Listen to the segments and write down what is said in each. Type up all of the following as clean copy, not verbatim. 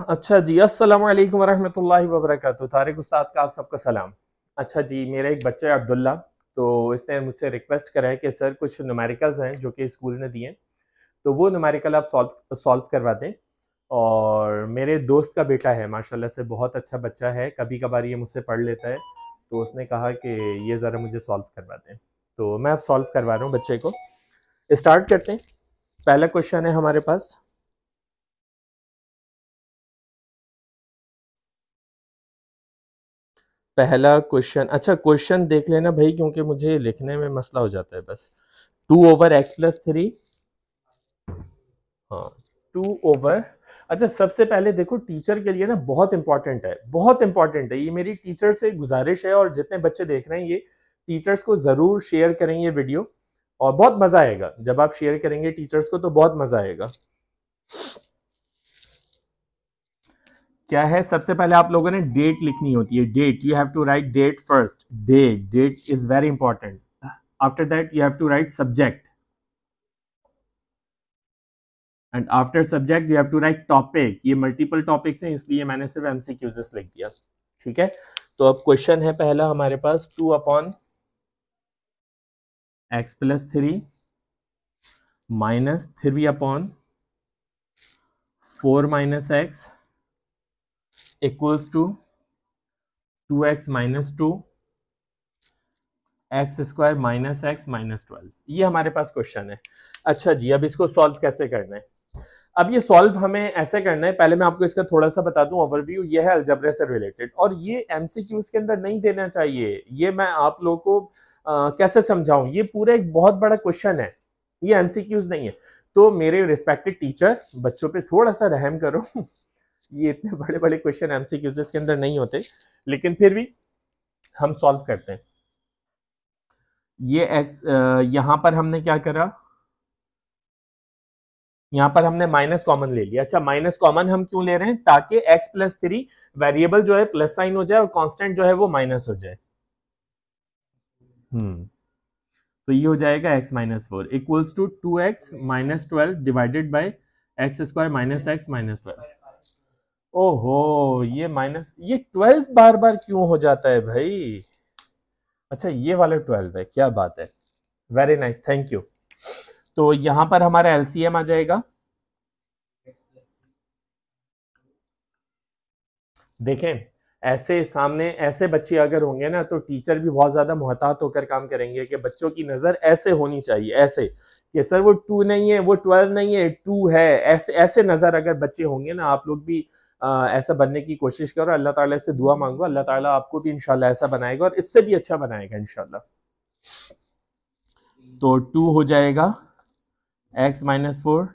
अच्छा जी, अस्सलाम वालेकुम वरहमतुल्लाहि वबरकातुहू। तारिक उस्ताद का आप सबका सलाम। अच्छा जी, मेरा एक बच्चा है अब्दुल्ला, तो इसने मुझसे रिक्वेस्ट करा है कि सर कुछ न्यूमेरिकल्स हैं जो कि स्कूल ने दिए हैं, तो वो न्यूमेरिकल आप सॉल्व सॉल्व करवा दें। और मेरे दोस्त का बेटा है, माशाल्लाह से बहुत अच्छा बच्चा है, कभी-कभार ये मुझसे पढ़ लेता है, तो उसने कहा कि ये ज़रा मुझे सॉल्व करवा दें। तो मैं अब सॉल्व करवा रहा हूँ बच्चे को। स्टार्ट करते हैं। पहला क्वेश्चन है हमारे पास। पहला क्वेश्चन, अच्छा क्वेश्चन देख लेना भाई, क्योंकि मुझे लिखने में मसला हो जाता है बस। 2/x+3। हाँ, 2 ओवर। अच्छा, सबसे पहले देखो, टीचर के लिए ना बहुत इंपॉर्टेंट है, बहुत इंपॉर्टेंट है ये। मेरी टीचर से गुजारिश है, और जितने बच्चे देख रहे हैं ये टीचर्स को जरूर शेयर करें ये वीडियो, और बहुत मजा आएगा जब आप शेयर करेंगे टीचर्स को, तो बहुत मजा आएगा। क्या है, सबसे पहले आप लोगों ने डेट लिखनी होती है। Date, you have to write date first. Date is very important. After that you have to write subject, and after subject you have to write topic. ये मल्टीपल टॉपिक्स हैं, इसलिए मैंने सिर्फ एमसीक्यूज लिख दिया। ठीक है, तो अब क्वेश्चन है पहला हमारे पास, 2/x+3 minus 3/4 - x equals to 2x - 2 x² - x - 12। ये हमारे पास क्वेश्चन है। अच्छा जी, अब इसको सॉल्व कैसे करना है? अब ये सॉल्व हमें ऐसे करना है, पहले मैं आपको इसका थोड़ा सा बता दूं ओवरव्यू। ये है अलजेब्रा से रिलेटेड, और ये एमसीक्यूज के अंदर नहीं देना चाहिए। ये मैं आप लोगों को कैसे समझाऊं, ये पूरा एक बहुत बड़ा क्वेश्चन है, ये एमसीक्यूज नहीं है। तो मेरे रिस्पेक्टेड टीचर, बच्चों पे थोड़ा सा रहम करो। ये इतने बड़े बड़े क्वेश्चन एमसीक्यूज के अंदर नहीं होते, लेकिन फिर भी हम सॉल्व करते हैं। ये एक्स, यहां पर हमने क्या करा, यहां पर हमने माइनस कॉमन ले लिया। अच्छा, माइनस कॉमन हम क्यों ले रहे हैं? ताकि x+3 वेरिएबल जो है प्लस साइन हो जाए, और कांस्टेंट जो है वो माइनस हो जाए। तो ये हो जाएगा x - 4 equals to 2x - 12 divided by x² - x - 12। ओहो, ये माइनस, ये 12 बार बार क्यों हो जाता है भाई? अच्छा, ये वाला 12 है, क्या बात है, वेरी नाइस, थैंक यू। तो यहां पर हमारा एलसीएम आ जाएगा। देखें, ऐसे सामने ऐसे बच्चे अगर होंगे ना, तो टीचर भी बहुत ज्यादा मुहतात होकर काम करेंगे कि बच्चों की नजर ऐसे होनी चाहिए, ऐसे कि सर वो 2 नहीं है, वो 12 नहीं है, 2 है। ऐसे ऐसे नजर अगर बच्चे होंगे ना, आप लोग भी ऐसा बनने की कोशिश करो। अल्लाह ताला से दुआ मांगो, अल्लाह ताला आपको भी इंशाल्लाह ऐसा बनाएगा, और इससे भी अच्छा बनाएगा इंशाल्लाह। तो 2 हो जाएगा x - 4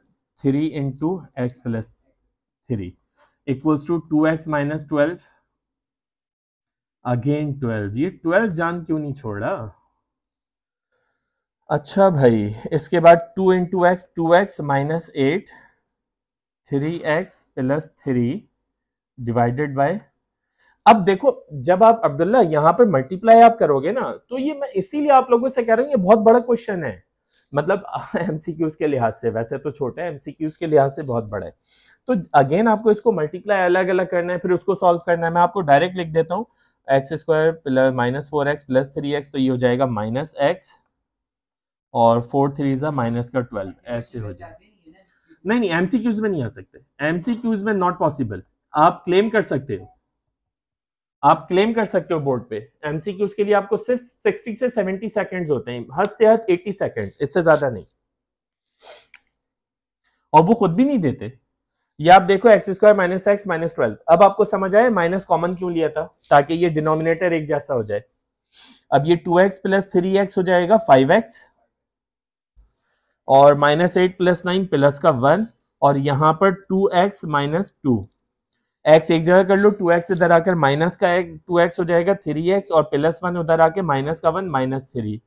3 into x+3 equals to 2x - 12 again 12। ये 12 जान क्यों नहीं छोड़ रहा? अच्छा भाई, इसके बाद 2 into x, 2x - 8 3x+3 divided by. अब देखो, जब आप अब्दुल्ला यहां पर मल्टीप्लाई आप करोगे ना, तो ये मैं इसीलिए आप लोगों से कह रहा हूं, ये बहुत बड़ा क्वेश्चन है। मतलब एमसीक्यूज के लिहाज से वैसे तो छोटा है, एमसीक्यूज के लिहाज से बहुत बड़ा है। तो अगेन आपको इसको मल्टीप्लाई अलग अलग करना है, फिर उसको सॉल्व करना है। मैं आपको डायरेक्ट लिख देता हूँ, x² - 4x + 3x, तो ये हो जाएगा -x, और 4 3 -12, ऐसे हो जाए। नहीं नहीं, एमसीक्यूज में नहीं आ सकते, एमसीक्यूज में नॉट पॉसिबल। आप क्लेम कर सकते हो, आप क्लेम कर सकते हो बोर्ड पे। एमसीक्यूज के लिए आपको सिर्फ 60 से 70 सेकंड्स होते हैं, हद से हद 80 सेकंड्स, इससे ज्यादा नहीं, और वो खुद भी नहीं देते। ये आप देखो, x² - x - 12। अब आपको समझ आया माइनस कॉमन क्यों लिया था? ताकि ये डिनोमिनेटर एक जैसा हो जाए। अब ये 2x + 3x हो जाएगा 5x, और -8 + 9 प्लस का 1, और यहां पर 2x - 2। x एक जगह कर लो, 2x इधर आकर माइनस का x 2x हो जाएगा 3x, और +1 उधर आके माइनस का 1 -3।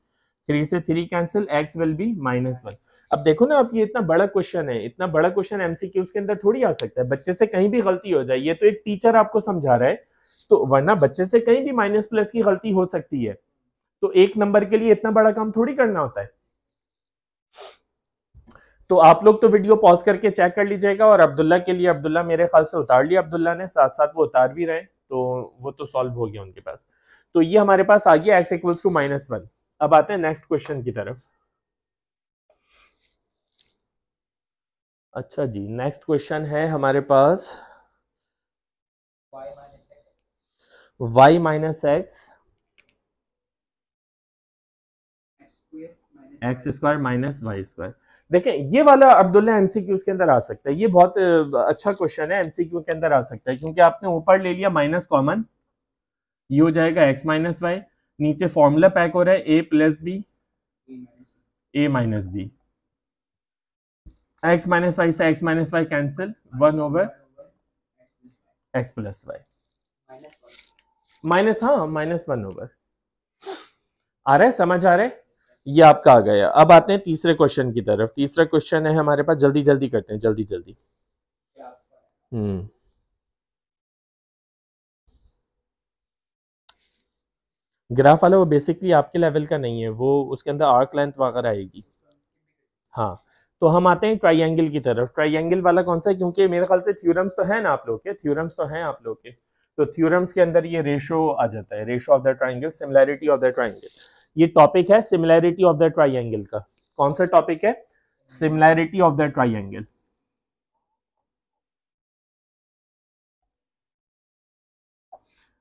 3 से 3 कैंसिल, x विल बी -1। अब देखो ना, आप ये इतना बड़ा क्वेश्चन है, इतना बड़ा क्वेश्चन एमसीक्यूज के अंदर थोड़ी आ सकता है। बच्चे से कहीं भी गलती हो जाए, ये तो एक टीचर आपको समझा रहा है, तो वरना बच्चे से कहीं भी माइनस प्लस की गलती हो सकती है। तो एक नंबर के लिए इतना बड़ा काम थोड़ी करना होता है। तो आप लोग तो वीडियो पॉज करके चेक कर लीजिएगा, और अब्दुल्ला के लिए, अब्दुल्ला मेरे ख्याल से उतार लिया अब्दुल्ला ने, साथ साथ वो उतार भी रहे, तो वो तो सॉल्व हो गया उनके पास। तो ये हमारे पास आ गया x इक्वल्स टू -1। अब आते हैं नेक्स्ट क्वेश्चन की तरफ। अच्छा जी, नेक्स्ट क्वेश्चन है हमारे पास y minus x square minus y square. देखें ये वाला अब्दुल्ला एमसीक्यूज के अंदर आ सकता है, ये बहुत अच्छा क्वेश्चन है, एमसीक्यू के अंदर आ सकता है, क्योंकि आपने ऊपर ले लिया माइनस कॉमन, ये हो जाएगा x माइनस वाई, नीचे फॉर्मूला पैक हो रहा है a plus b a minus b, x minus y से x माइनस वाई cancel, 1 over x plus y minus, हाँ -1 ओवर। आ रहा है, समझ आ रहा है, ये आपका आ गया। अब आते हैं तीसरे क्वेश्चन की तरफ। तीसरा क्वेश्चन है हमारे पास, जल्दी जल्दी करते हैं, जल्दी जल्दी। ग्राफ वाला वो बेसिकली आपके लेवल का नहीं है, वो उसके अंदर आर्क लेंथ वगैरह आएगी। हाँ, तो हम आते हैं ट्राइंगल की तरफ। ट्राइंगल वाला कौन सा है, क्योंकि मेरे ख्याल से थ्योरम्स तो है ना आप लोग के, थ्योरम्स तो हैं आप लोग के, तो थ्योरम्स के अंदर ये रेशो आ जाता है, ratio of the triangle, similarity of the triangle. ये टॉपिक है सिमिलैरिटी ऑफ द ट्राइंगल का। कौन सा टॉपिक है? Similarity of the triangle.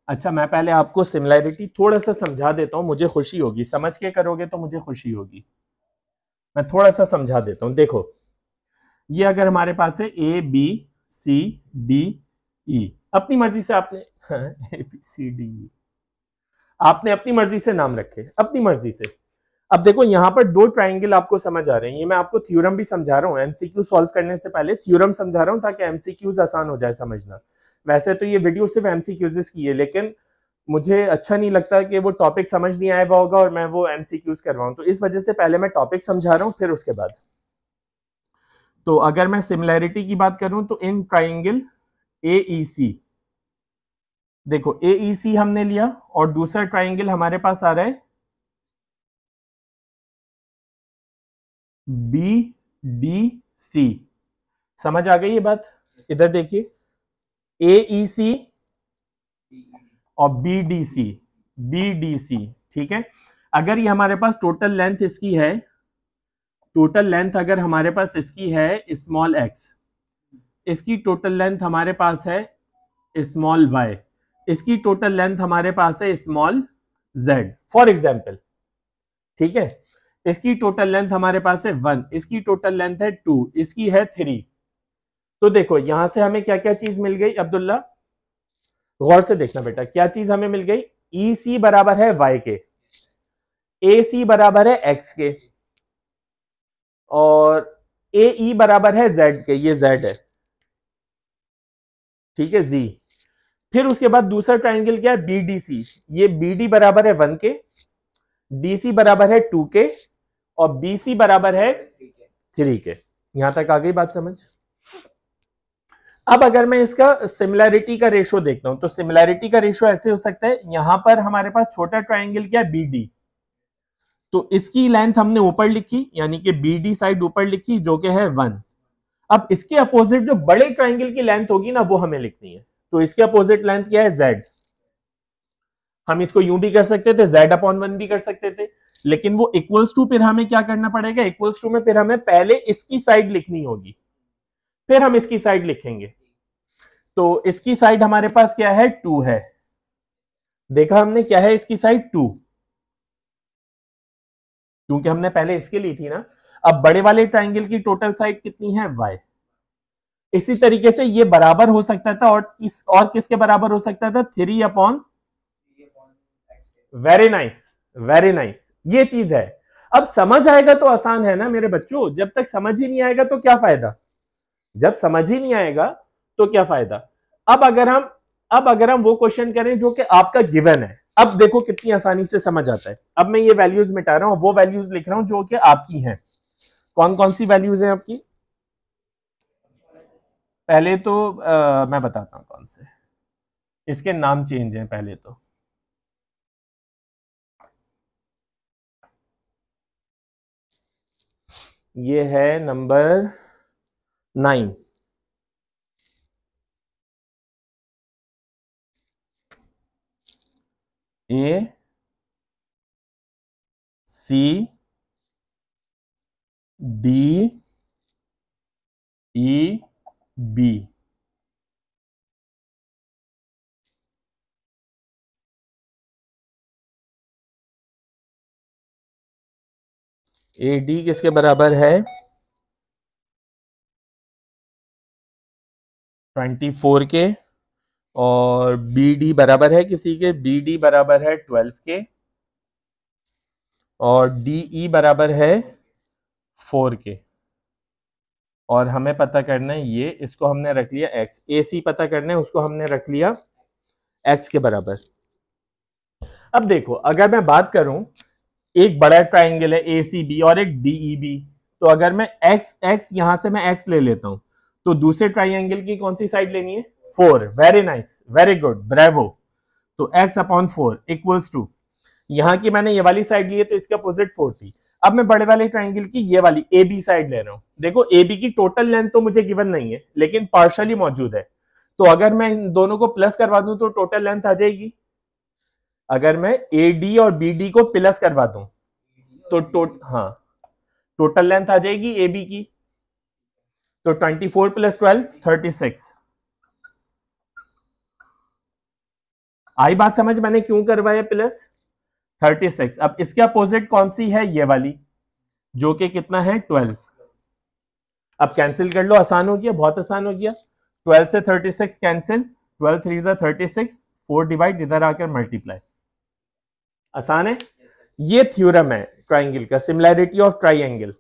अच्छा, मैं पहले आपको सिमिलैरिटी थोड़ा सा समझा देता हूं, मुझे खुशी होगी, समझ के करोगे तो मुझे खुशी होगी। मैं थोड़ा सा समझा देता हूं। देखो, ये अगर हमारे पास है ए बी सी डी ई, अपनी मर्जी से आपने ए बी सी डी ई आपने अपनी मर्जी से नाम रखे, अपनी मर्जी से। अब देखो यहाँ पर दो ट्राइंगल आपको समझ आ रहे हैं, ये मैं आपको थ्योरम भी समझा रहा हूँ, एमसीक्यू सॉल्व करने से पहले थ्योरम समझा रहा हूँ ताकि एमसीक्यूज आसान हो जाए समझना। वैसे तो ये वीडियो सिर्फ एमसीक्यूज की है, लेकिन मुझे अच्छा नहीं लगता कि वो टॉपिक समझ नहीं आया होगा और मैं वो एमसीक्यूज करवाऊं, तो इस वजह से पहले मैं टॉपिक समझा रहा हूँ, फिर उसके बाद। तो अगर मैं सिमिलैरिटी की बात करूं तो इन ट्राइंगल AEC, देखो AEC हमने लिया, और दूसरा ट्राइंगल हमारे पास आ रहा है BDC। समझ आ गई ये बात? इधर देखिए, AEC और BDC, ठीक है। अगर ये हमारे पास टोटल लेंथ इसकी है, टोटल लेंथ अगर हमारे पास इसकी है स्मॉल x, इसकी टोटल लेंथ हमारे पास है स्मॉल y, इसकी टोटल लेंथ हमारे पास है स्मॉल z, फॉर एग्जाम्पल, ठीक है। इसकी टोटल लेंथ हमारे पास है 1, इसकी टोटल लेंथ है 2, इसकी है 3। तो देखो यहां से हमें क्या क्या चीज मिल गई अब्दुल्ला, गौर से देखना बेटा, क्या चीज हमें मिल गई? EC बराबर है y के, AC बराबर है x के, और AE बराबर है z के, ये z है, ठीक है जी। फिर उसके बाद दूसरा ट्राइंगल क्या है? BDC, ये BD बराबर है 1 के, DC बराबर है 2 के, और BC बराबर है 3 के। यहां तक आ गई बात समझ? अब अगर मैं इसका सिमिलैरिटी का रेशो देखता हूं, तो सिमिलैरिटी का रेशो ऐसे हो सकता है, यहां पर हमारे पास छोटा ट्राइंगल क्या है? BD, तो इसकी लेंथ हमने ऊपर लिखी, यानी कि BD साइड ऊपर लिखी, जो कि है 1। अब इसके अपोजिट जो बड़े ट्राइंगल की लेंथ होगी ना, वो हमें लिखनी है। तो इसके अपोजिट लेंथ क्या है? Z। हम इसको यूं भी कर सकते थे, Z/1 भी कर सकते थे, लेकिन वो इक्वल्स टू फिर हमें क्या करना पड़ेगा? इक्वल्स टू में फिर हमें पहले इसकी साइड लिखनी होगी, फिर हम इसकी साइड लिखेंगे। तो इसकी साइड हमारे पास क्या है? 2 है। देखा हमने क्या है इसकी साइड? 2, क्योंकि हमने पहले इसके ली थी ना। अब बड़े वाले ट्राइंगल की टोटल साइड कितनी है? y। इसी तरीके से ये बराबर हो सकता था, और किसके बराबर हो सकता था? 3/, वेरी नाइस, वेरी नाइस, ये चीज है। अब समझ आएगा तो आसान है ना मेरे बच्चों, जब तक समझ ही नहीं आएगा तो क्या फायदा? जब समझ ही नहीं आएगा तो क्या फायदा? अब अगर हम वो क्वेश्चन करें जो कि आपका गिवन है, अब देखो कितनी आसानी से समझ आता है। अब मैं ये वैल्यूज मिटा रहा हूं, वो वैल्यूज लिख रहा हूं जो कि आपकी हैं। कौन कौन सी वैल्यूज हैं आपकी? पहले तो मैं बताता हूं कौन से, इसके नाम चेंज हैं पहले तो। ये है number 9। A C D E B. A D किसके बराबर है? 24 के। और बी डी बराबर है किसी के? बी डी बराबर है 12 के। और डी ई बराबर है 4 के। और हमें पता करना है ये, इसको हमने रख लिया x। ए सी पता करना है, उसको हमने रख लिया x के बराबर। अब देखो, अगर मैं बात करूं, एक बड़ा ट्राइंगल है ए सी बी और एक डीई बी, तो अगर मैं x x यहां से मैं x ले लेता हूं, तो दूसरे ट्राइंगल की कौन सी साइड लेनी है? 4। Very nice, very good, bravo. तो x अपॉन 4 इक्वल्स टू, यहां की मैंने ये वाली साइड ली है तो इसका अपोजिट 4 थी। अब मैं बड़े वाले ट्राइंगल की ये वाली ए बी साइड ले रहा हूं। देखो ए बी की टोटल लेंथ तो मुझे गिवन नहीं है, लेकिन पार्शियली मौजूद है। तो अगर मैं इन दोनों को प्लस करवा दूं तो टोटल लेंथ आ जाएगी। अगर मैं ए डी और बी डी को प्लस करवा दूं तो हाँ, टोटल लेंथ आ जाएगी ए बी की। तो 24 प्लस 12 36। आई बात समझ? मैंने क्यों करवाया प्लस 36। अब इसके अपोजिट कौन सी है? ये वाली, जो कि कितना है? 12। अब कैंसिल कर लो, आसान हो गया, बहुत आसान हो गया। 12 से 36 कैंसिल, 12 3 जा 36, 4 डिवाइड, इधर आकर मल्टीप्लाई। आसान है। ये थ्योरम है ट्राइंगल का, सिमिलैरिटी ऑफ ट्राइंगल।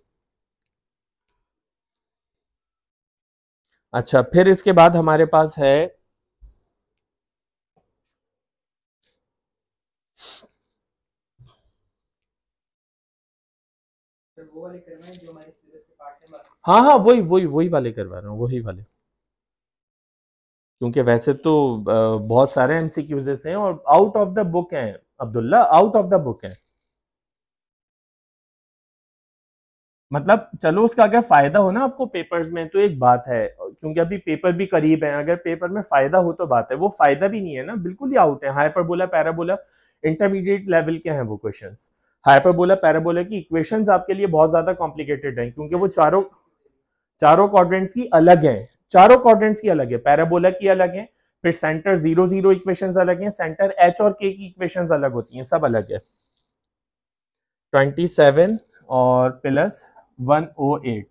अच्छा, फिर इसके बाद हमारे पास है वो वाले करवाएं जो हमारे सिलेबस के पार्ट है। हाँ हाँ, वही वाले करवा रहा हूँ, वही वाले। क्योंकि वैसे तो बहुत सारे एमसीक्यूज हैं और आउट ऑफ द बुक हैं Abdullah, out of the book है। मतलब चलो, उसका अगर फायदा हो ना आपको पेपर्स में तो एक बात है, क्योंकि अभी पेपर भी करीब है। अगर पेपर में फायदा हो तो बात है, वो फायदा भी नहीं है ना, बिल्कुल ही आउट है। हाइपरबोला, पैराबोला, इंटरमीडिएट लेवल के हैं वो क्वेश्चंस। हाइपरबोला, पैराबोला की इक्वेशंस आपके लिए बहुत ज्यादा कॉम्प्लिकेटेड हैं, क्योंकि वो चारों चारों क्वाड्रेंट्स की अलग है। चारों क्वाड्रेंट्स की अलग है, पैराबोला की अलग है, फिर सेंटर 0 0 इक्वेशंस अलग हैं, सेंटर एच और के की इक्वेशंस अलग होती हैं, सब अलग है। 27 और प्लस 108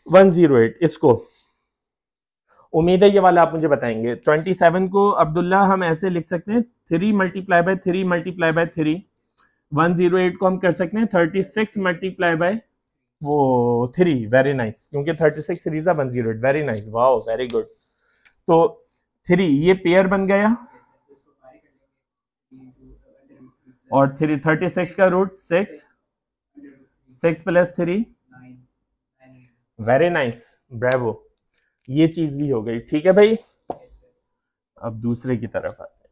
108, इसको उम्मीद है ये वाला आप मुझे बताएंगे। 27 को अब्दुल्ला हम ऐसे लिख सकते हैं 3 मल्टीप्लाई बाय 3 मल्टीप्लाई बाय 3। 108 को हम कर सकते हैं 36 मल्टीप्लाई बाय वो 3। वेरी नाइस, क्योंकि 36 series 108। Very nice, wow, very good. तो 3 ये पेयर बन गया, और 36 का root 6, 6 plus 3, very nice, bravo. ये चीज भी हो गई, ठीक है भाई। अब दूसरे की तरफ आते हैं।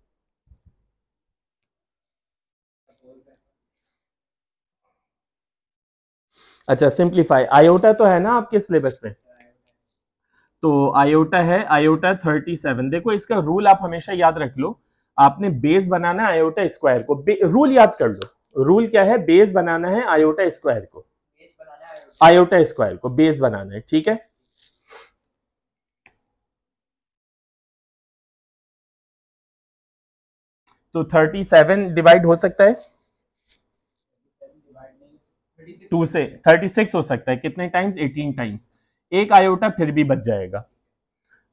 अच्छा, सिंप्लीफाई, आयोटा तो है ना आपके सिलेबस में? तो आयोटा है, आयोटा 37। देखो, इसका रूल आप हमेशा याद रख लो। आपने बेस बनाना है आयोटा स्क्वायर को, रूल याद कर लो। रूल क्या है? बेस बनाना है आयोटा स्क्वायर को, आयोटा स्क्वायर को बेस बनाना है, ठीक है। तो 37 डिवाइड हो सकता है 2 से, 36 हो सकता है कितने टाइम्स? 18 टाइम्स। एक आयोटा फिर भी बच जाएगा।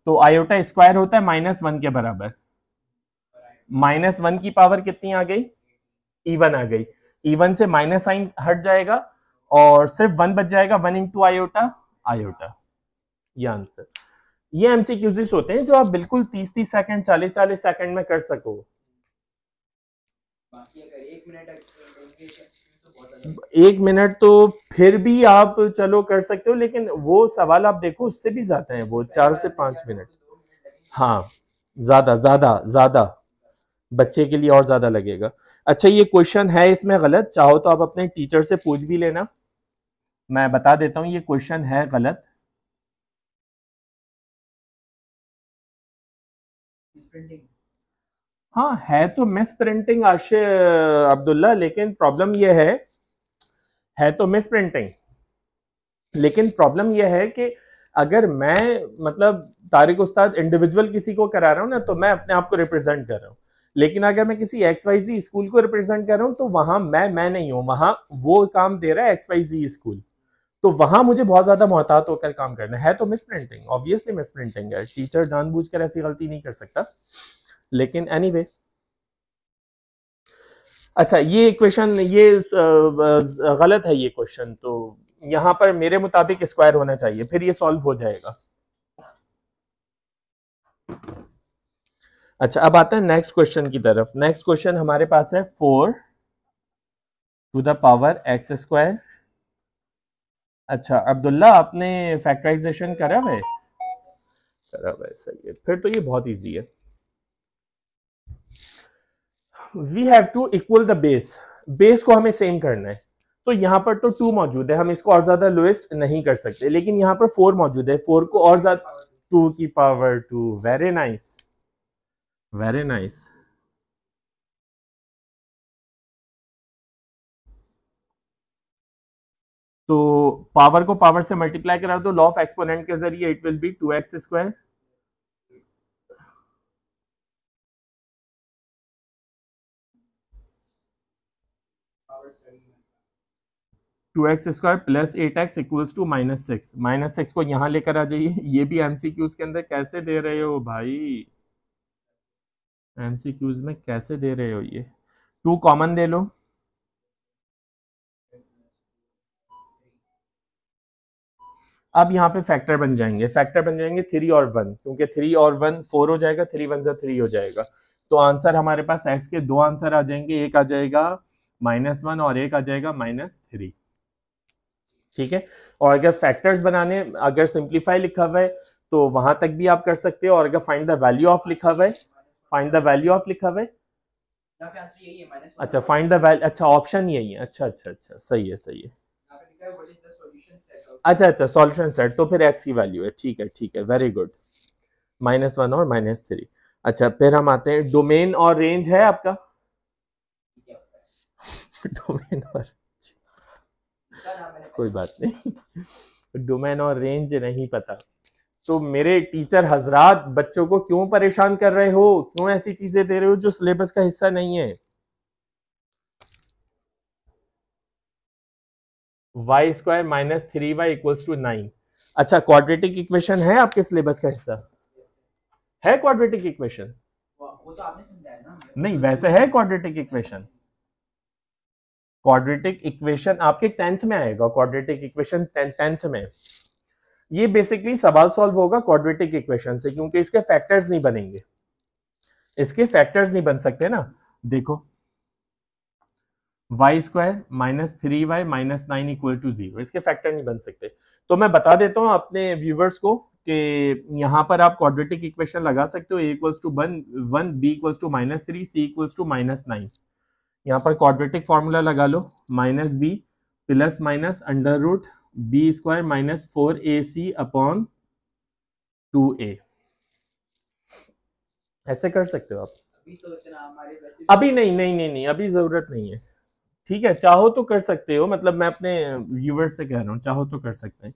तो आयोटा स्क्वायर होता है -1 के बराबर। -1 की पावर कितनी आ गई? इवन आ गई। इवन से माइनस साइन हट जाएगा और सिर्फ 1 बच जाएगा। 1 इंटू आयोटा, आयोटा। ये आंसर। ये एमसीक्यूज होते हैं जो आप बिल्कुल 30-30 सेकंड, 40-40 सेकंड में कर सको। बाकी अगर 1 मिनट 1 मिनट तो फिर भी आप चलो कर सकते हो, लेकिन वो सवाल आप देखो उससे भी ज्यादा है, वो 4 से 5 मिनट। हाँ, ज्यादा ज्यादा ज्यादा बच्चे के लिए और ज्यादा लगेगा। अच्छा, ये क्वेश्चन है इसमें गलत, चाहो तो आप अपने टीचर से पूछ भी लेना। मैं बता देता हूं ये क्वेश्चन है गलत। हाँ है तो मिस प्रिंटिंग आशे अब्दुल्ला, लेकिन प्रॉब्लम ये है तो मिस प्रिंटिंग, लेकिन प्रॉब्लम यह है कि अगर मैं मतलब तारिक उस्ताद इंडिविजुअल किसी को करा रहा हूं ना, तो मैं अपने आप को रिप्रेजेंट कर रहा हूं। लेकिन अगर मैं किसी XYZ स्कूल को रिप्रेजेंट कर रहा हूं, तो वहां मैं नहीं हूं, वहां वो काम दे रहा है XYZ स्कूल, तो वहां मुझे बहुत ज्यादा मोहतात होकर काम करना है। तो miss printing, obviously miss printing है, टीचर जानबूझकर ऐसी गलती नहीं कर सकता। लेकिन एनीवे अच्छा ये इक्वेशन ये गलत है ये क्वेश्चन, तो यहां पर मेरे मुताबिक स्क्वायर होना चाहिए, फिर ये सॉल्व हो जाएगा। अच्छा अब आता है नेक्स्ट क्वेश्चन की तरफ। नेक्स्ट क्वेश्चन हमारे पास है 4 to the power x square. अच्छा अब्दुल्ला आपने फैक्टराइजेशन करा है? करा है, सही है, फिर तो ये बहुत इजी है। We have to equal the base, base को हमें सेम करना है। तो यहाँ पर तो 2 मौजूद है, हम इसको और ज्यादा लोएस्ट नहीं कर सकते, लेकिन यहाँ पर 4 मौजूद है, 4 को और ज्यादा 2 की power 2। Very nice, very nice. तो पावर को पावर से मल्टीप्लाई करा दो लॉ ऑफ एक्सपोनेंट के जरिए, it will be 2x square. Two x square plus 8x equals to -6। -6 को यहां लेकर आ जाइए। ये भी एमसीक्यूज के अंदर कैसे दे रहे हो भाई, एमसीक्यूज में कैसे दे रहे हो? ये 2 कॉमन दे लो, अब यहाँ पे फैक्टर बन जाएंगे, फैक्टर बन जाएंगे 3 और 1, क्योंकि 3 और 1 4 हो जाएगा, 3 1 3 हो जाएगा। तो आंसर हमारे पास x के 2 आंसर आ जाएंगे, एक आ जाएगा -1 और एक आ जाएगा -3। ठीक है, और अगर फैक्टर्स बनाने, अगर सिंप्लीफाई लिखा हुआ है तो वहां तक भी आप कर सकते हो, और अगर फाइंड द वैल्यू ऑफ लिखा हुआ है, फाइंड द वैल्यू ऑफ लिखा हुआ है, अच्छा फाइंड द वैल्यू, अच्छा ऑप्शन यही है, अच्छा अच्छा अच्छा, सही है सही है। अच्छा अच्छा सॉल्यूशन सेट, तो फिर x की वैल्यू है, ठीक है ठीक है, वेरी गुड, -1 और -3। अच्छा फिर हम आते हैं डोमेन और रेंज है आपका डोमेन और कोई बात नहीं डोमेन और रेंज नहीं पता, तो मेरे टीचर हजरात बच्चों को क्यों परेशान कर रहे हो, क्यों ऐसी चीजें दे रहे हो जो सिलेबस का हिस्सा नहीं है? y square -3y equals to 9। अच्छा क्वाड्रेटिक इक्वेशन है आपके सिलेबस का हिस्सा? है क्वाड्रेटिक इक्वेशन? वो तो आपने समझाया ना, नहीं वैसे है क्वाड्रेटिक इक्वेशन। क्वाड्रेटिक इक्वेशन आपके 10th में आएगा, क्वाड्रेटिक इक्वेशन 10th में। ये बेसिकली सवाल सॉल्व होगा क्वाड्रेटिक इक्वेशन से, क्योंकि इसके फैक्टर्स नहीं बनेंगे, इसके फैक्टर्स नहीं बन सकते ना। देखो y square -3y -9 equal to 0, इसके फैक्टर नहीं बन सकते। तो मैं बता देता हूं अपने व्यूवर्स को कि यहां पर आप क्वाड्रेटिक इक्वेशन लगा सकते हो, a equals to 1 b equals to -3 c equals to -9। यहाँ पर क्वाड्रेटिक फॉर्मूला लगा लो, -b plus minus under root b square -4ac upon 2a, ऐसे कर सकते हो आप। अभी तो इतना हमारे वैसे अभी नहीं नहीं नहीं नहीं अभी जरूरत नहीं है, ठीक है, चाहो तो कर सकते हो, मतलब मैं अपने व्यूवर्स से कह रहा हूँ, चाहो तो कर सकते हैं,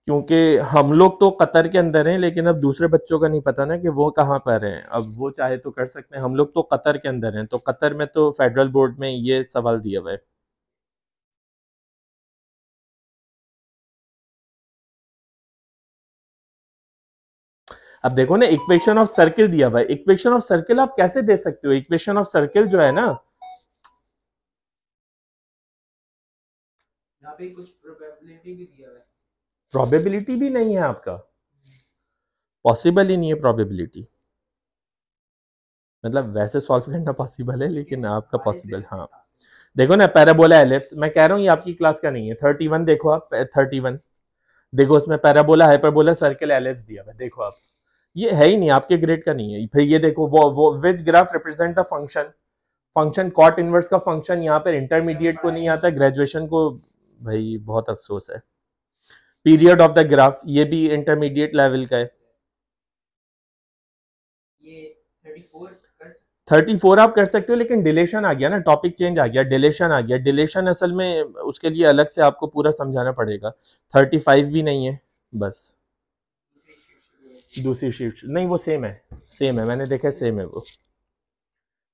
क्योंकि हम लोग तो कतर के अंदर हैं, लेकिन अब दूसरे बच्चों का नहीं पता ना कि वो कहाँ पर हैं। अब वो चाहे तो कर सकते हैं, हम लोग तो कतर के अंदर हैं, तो कतर में तो फेडरल बोर्ड में ये सवाल दिया हुआ है। अब देखो ना इक्वेशन ऑफ सर्किल दिया हुआ है, इक्वेशन ऑफ सर्किल आप कैसे दे सकते हो? इक्वेशन ऑफ सर्किल जो है ना, यहाँ पे कुछ प्रोबेबिलिटी भी दिया हुआ है, प्रोबेबिलिटी भी नहीं है आपका, पॉसिबल ही नहीं है प्रोबेबिलिटी, मतलब वैसे सॉल्व करना पॉसिबल है लेकिन आपका पॉसिबल, हाँ देखो ना पैराबोला एलिप्स, मैं कह रहा हूँ ये आपकी क्लास का नहीं है। 31 देखो आप, 31 देखो, उसमें पैराबोला हाइपरबोला सर्कल एलिप्स दिया हुआ है, देखो आप, ये है ही नहीं, आपके ग्रेड का नहीं है। फिर ये देखो वो which graph represent the function, function cot inverse का फंक्शन यहाँ पर इंटरमीडिएट को नहीं आता, ग्रेजुएशन को भाई बहुत अफसोस है। पीरियड ऑफ द ग्राफ ये भी इंटरमीडिएट लेवल का है। ये 34 आप कर सकते हो, लेकिन डिलेशन आ गया ना, टॉपिक चेंज आ गया, डिलेशन आ गया। डिलेशन असल में उसके लिए अलग से आपको पूरा समझाना पड़ेगा। 35 भी नहीं है, बस दूसरी शीट नहीं, वो सेम है, मैंने देखा सेम है वो।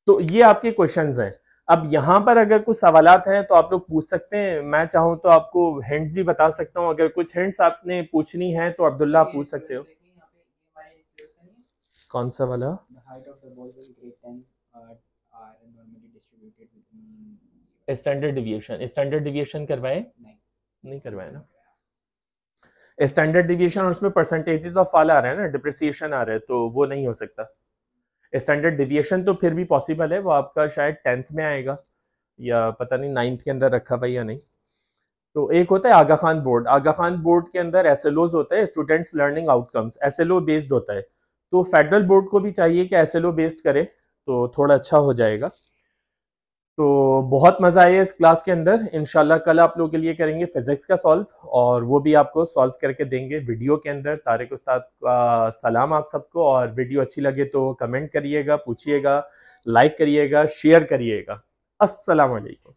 तो ये आपके क्वेश्चंस हैं। अब यहाँ पर अगर कुछ सवालात हैं तो आप लोग पूछ सकते हैं, मैं चाहूँ तो आपको हिंट्स भी बता सकता हूँ। अगर कुछ हिंट्स आपने पूछनी है तो अब्दुल्ला आप पूछ सकते हो। कौन सा वाला? स्टैंडर्ड डिविएशन करवाए? नहीं करवाए ना। स्टैंडर्ड डिविएशन और उसमें परसेंटेजेस ऑफ फॉल आ रहा है ना, डिप्रिसिएशन आ रहा है, तो वो नहीं हो सकता। स्टैंडर्ड डिविएशन तो फिर भी पॉसिबल है, वो आपका शायद 10th में आएगा या पता नहीं 9th के अंदर रखा हुआ या नहीं। तो एक होता है आगा खान बोर्ड। आगा खान बोर्ड के अंदर एसएलओज होता है, students learning outcomes, SLO based होता है। तो फेडरल बोर्ड को भी चाहिए कि एसएलओ बेस्ड करे तो थोड़ा अच्छा हो जाएगा। तो बहुत मजा आया इस क्लास के अंदर। इंशाल्लाह कल आप लोगों के लिए करेंगे फिजिक्स का सॉल्व, और वो भी आपको सॉल्व करके देंगे वीडियो के अंदर। तारिक उस्ताद का सलाम आप सबको, और वीडियो अच्छी लगे तो कमेंट करिएगा, पूछिएगा, लाइक करिएगा, शेयर करिएगा। अस्सलाम वालेकुम।